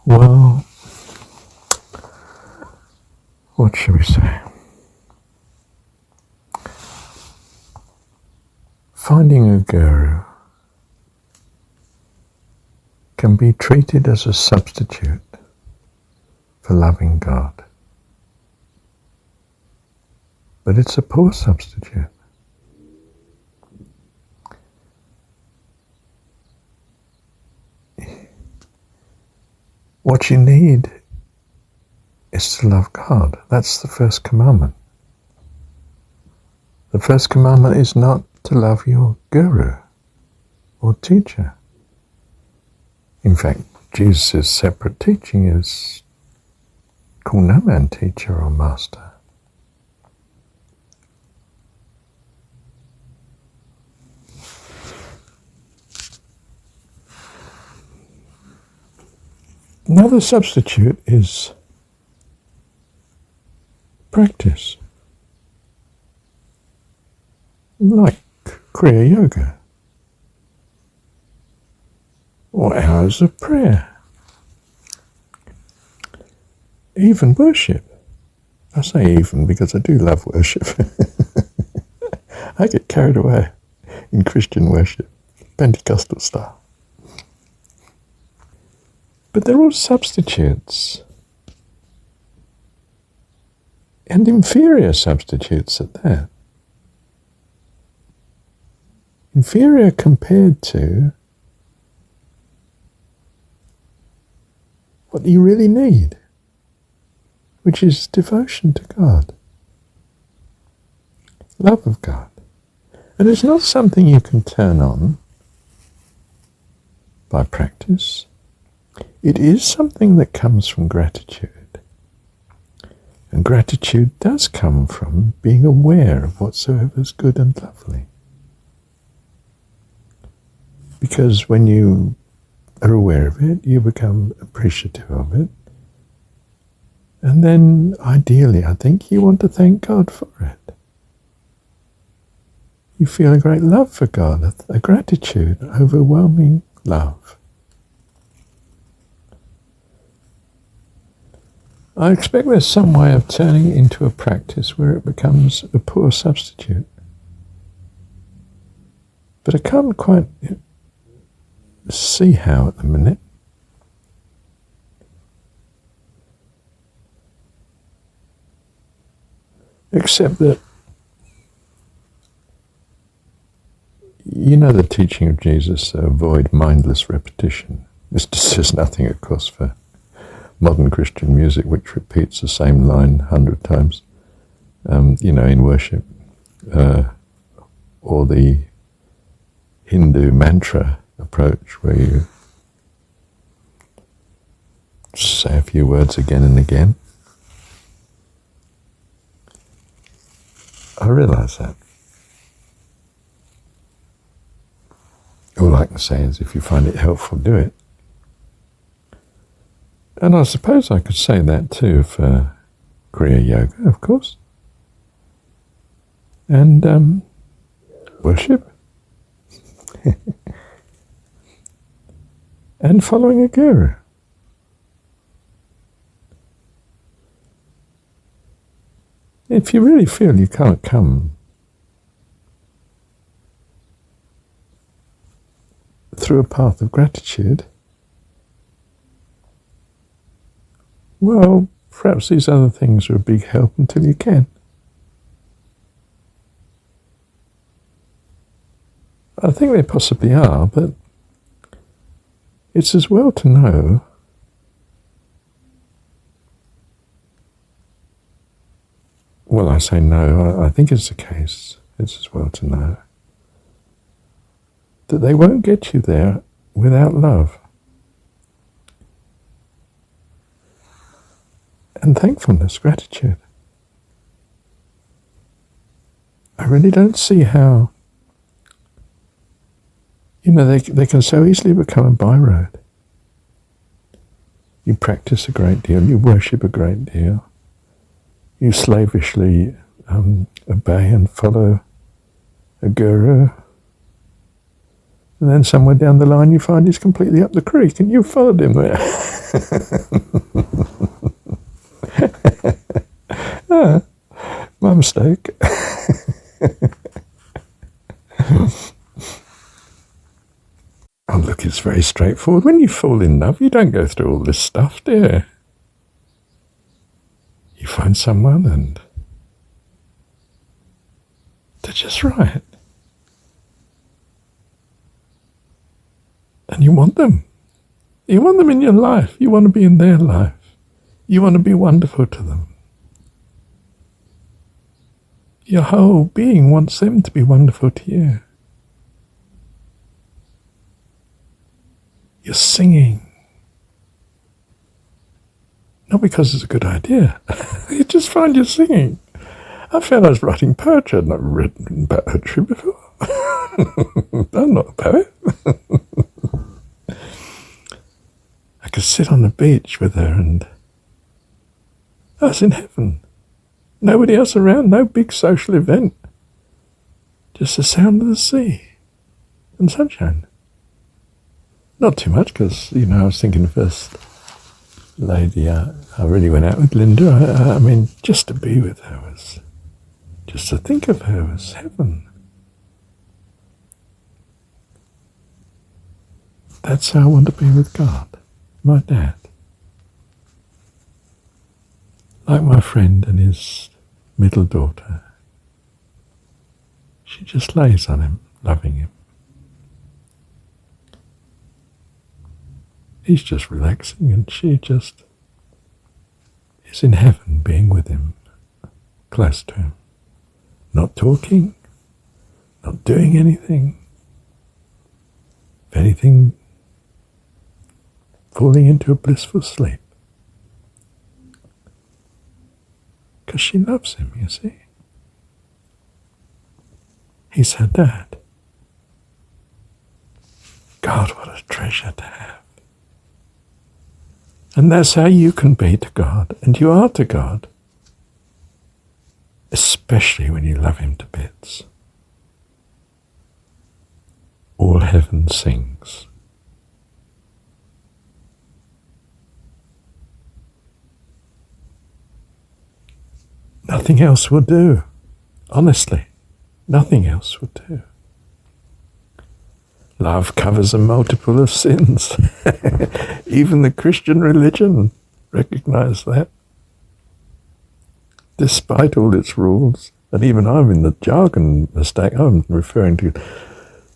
Well, what shall we say? Finding a guru can be treated as a substitute for loving God. But it's a poor substitute. What you need is to love God. That's the first commandment. The first commandment is not to love your guru or teacher. In fact, Jesus' separate teaching is call no man teacher or master. Another substitute is practice, like Kriya Yoga or hours of prayer, even worship. I say even because I do love worship. I get carried away in Christian worship, Pentecostal style. But they're all substitutes, and inferior substitutes at that. Inferior compared to what you really need, which is devotion to God, love of God. And it's not something you can turn on by practice. It is something that comes from gratitude. And gratitude does come from being aware of whatsoever is good and lovely. Because when you are aware of it, you become appreciative of it. And then, ideally, I think you want to thank God for it. You feel a great love for God, a gratitude, an overwhelming love. I expect there's some way of turning it into a practice where it becomes a poor substitute. But I can't quite see how at the minute. Except that, you know the teaching of Jesus, avoid mindless repetition. This says nothing, of course, for modern Christian music, which repeats the same line 100 times, in worship, or the Hindu mantra approach, where you say a few words again and again. I realise that. All I can say is, if you find it helpful, do it. And I suppose I could say that too for Kriya Yoga, of course. And worship. And following a guru. If you really feel you can't come through a path of gratitude, well, perhaps these other things are a big help until you can. I think they possibly are, but it's as well to know well, I say no, I think it's the case, it's as well to know that they won't get you there without love. And thankfulness, gratitude. I really don't see how, they can so easily become a byroad. You practice a great deal, you worship a great deal, you slavishly obey and follow a guru, And then somewhere down the line you find he's completely up the creek and you followed him there. My mistake. Oh, look, it's very straightforward. When you fall in love, you don't go through all this stuff, do you? You find someone and they're just right. And you want them. You want them in your life. You want to be in their life. You want to be wonderful to them. Your whole being wants them to be wonderful to you. You're singing. Not because it's a good idea. You just find you're singing. I found I was writing poetry. I'd not written poetry before. I'm not a poet. I could sit on the beach with her and I was in heaven. Nobody else around, no big social event. Just the sound of the sea and sunshine. Not too much because, I was thinking first lady, I really went out with Linda. I mean, just to be with her was, just to think of her was heaven. That's how I want to be with God, my dad. Like my friend and his middle daughter. She just lays on him, loving him. He's just relaxing and she just is in heaven being with him, close to him. Not talking, not doing anything. If anything, falling into a blissful sleep. Because she loves him, you see. He's her dad. God, what a treasure to have. And that's how you can be to God, and you are to God, especially when you love him to bits. All heaven sings. Nothing else will do. Honestly, nothing else will do. Love covers a multiple of sins. Even the Christian religion recognizes that. Despite all its rules, and even I'm in the jargon mistake, I'm referring to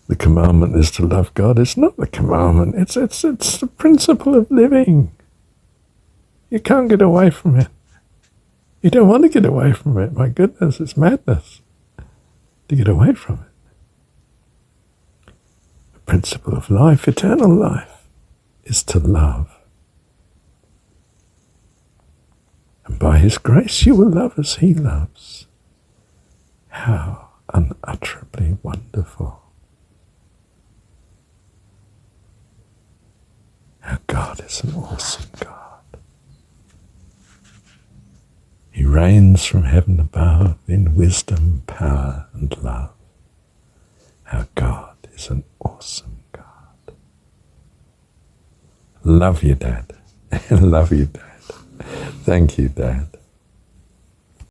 the commandment is to love God. It's not the commandment, it's the principle of living. You can't get away from it. You don't want to get away from it. My goodness, it's madness to get away from it. The principle of life, eternal life, is to love. And by his grace you will love as he loves. How unutterably wonderful. Our God is an awesome God. He reigns from heaven above in wisdom, power, and love. Our God is an awesome God. Love you, Dad. Love you, Dad. Thank you, Dad.